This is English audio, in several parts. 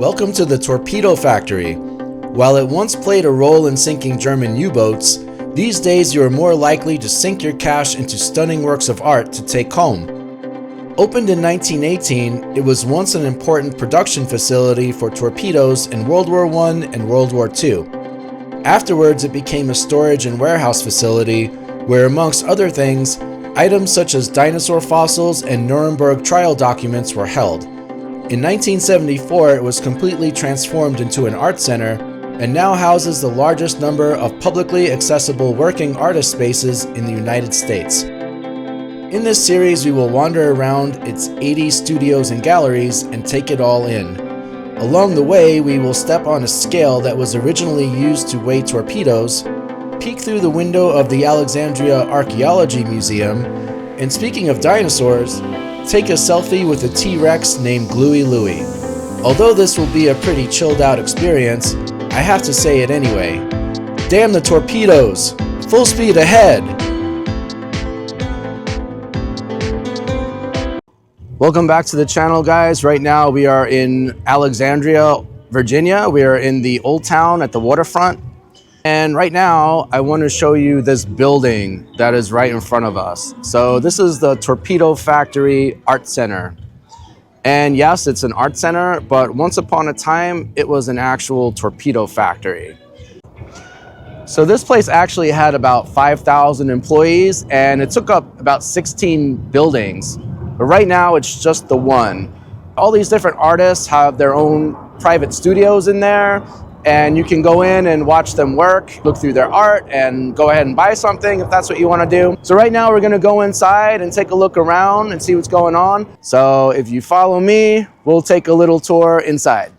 Welcome to the Torpedo Factory. While it once played a role in sinking German U-boats, these days you are more likely to sink your cash into stunning works of art to take home. Opened in 1918, it was once an important production facility for torpedoes in World War I and World War II. Afterwards, it became a storage and warehouse facility where, amongst other things, items such as dinosaur fossils and Nuremberg Trial documents were held. In 1974, it was completely transformed into an art center and now houses the largest number of publicly accessible working artist spaces in the United States. In this series, we will wander around its 80 studios and galleries and take it all in. Along the way, we will step on a scale that was originally used to weigh torpedoes, peek through the window of the Alexandria Archeology Museum, and speaking of dinosaurs, take a selfie with a T-Rex named Gluey Louie. Although this will be a pretty chilled out experience, I have to say it anyway. Damn the torpedoes! Full speed ahead! Welcome back to the channel, guys. Right now we are in Alexandria, Virginia. We are in the Old Town at the waterfront. And right now I want to show you this building that is right in front of us. So this is the Torpedo Factory Art Center. And yes, it's an art center, but once upon a time, it was an actual torpedo factory. So this place actually had about 5,000 employees, and it took up about 16 buildings. But right now, it's just the one. All these different artists have their own private studios in there, and you can go in and watch them work, look through their art, and go ahead and buy something if that's what you want to do. So right now we're going to go inside and take a look around and see what's going on. So if you follow me, we'll take a little tour inside.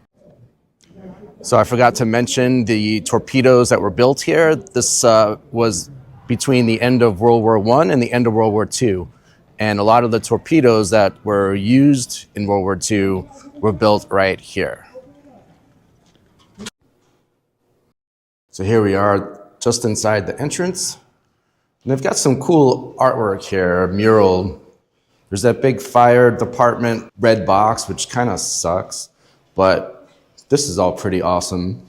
So I forgot to mention the torpedoes that were built here. This was between the end of World War I and the end of World War II. And a lot of the torpedoes that were used in World War II were built right here. So here we are just inside the entrance. And they've got some cool artwork here, a mural. There's that big fire department red box, which kind of sucks, but this is all pretty awesome.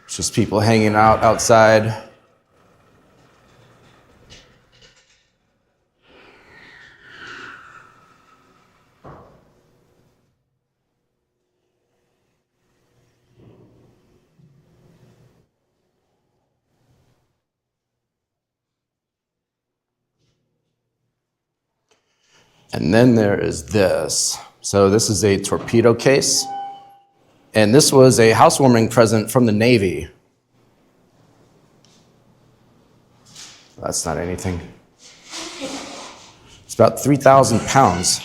It's just people hanging out outside. And then there is this. So this is a torpedo case. And this was a housewarming present from the Navy. That's not anything. It's about 3,000 pounds.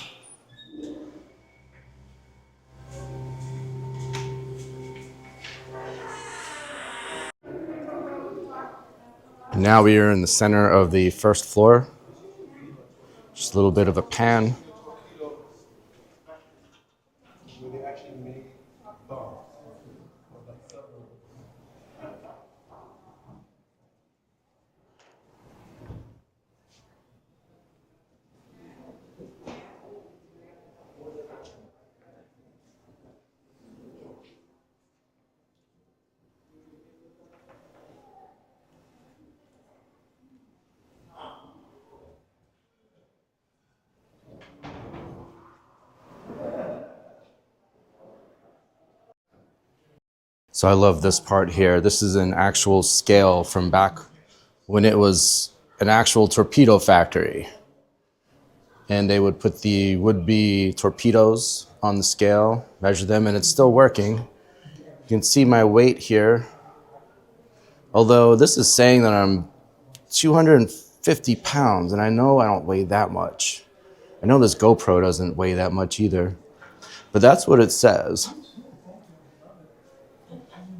And now we are in the center of the first floor. Just a little bit of a pan. So I love this part here. This is an actual scale from back when it was an actual torpedo factory. And they would put the would-be torpedoes on the scale, measure them, and it's still working. You can see my weight here. Although this is saying that I'm 250 pounds, and I know I don't weigh that much. I know this GoPro doesn't weigh that much either, but that's what it says.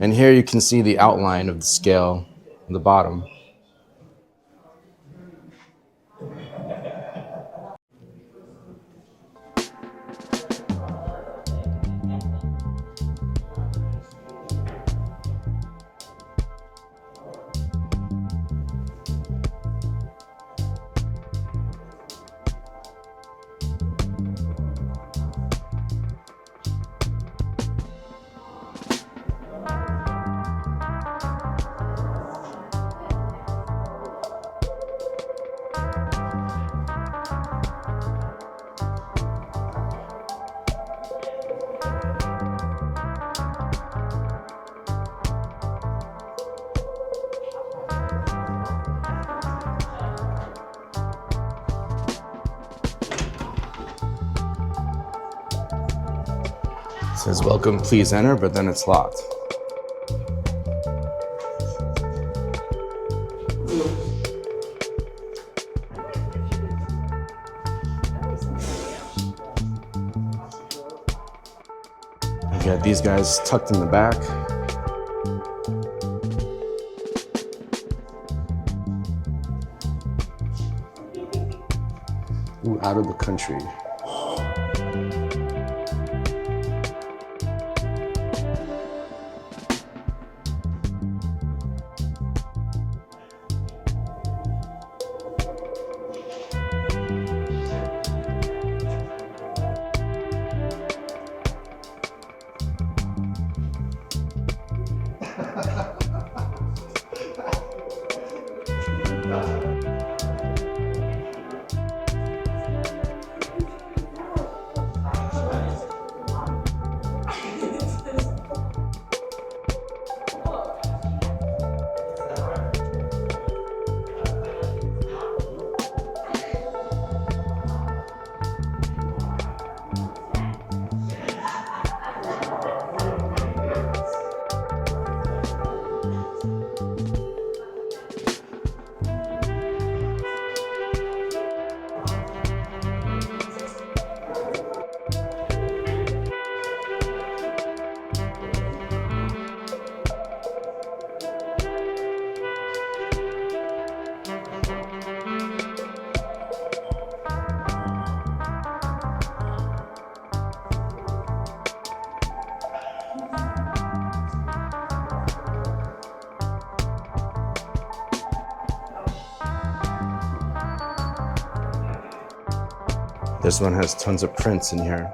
And here you can see the outline of the scale on the bottom. says welcome, please enter, but then it's locked. We got these guys tucked in the back. Ooh, out of the country. This one has tons of prints in here.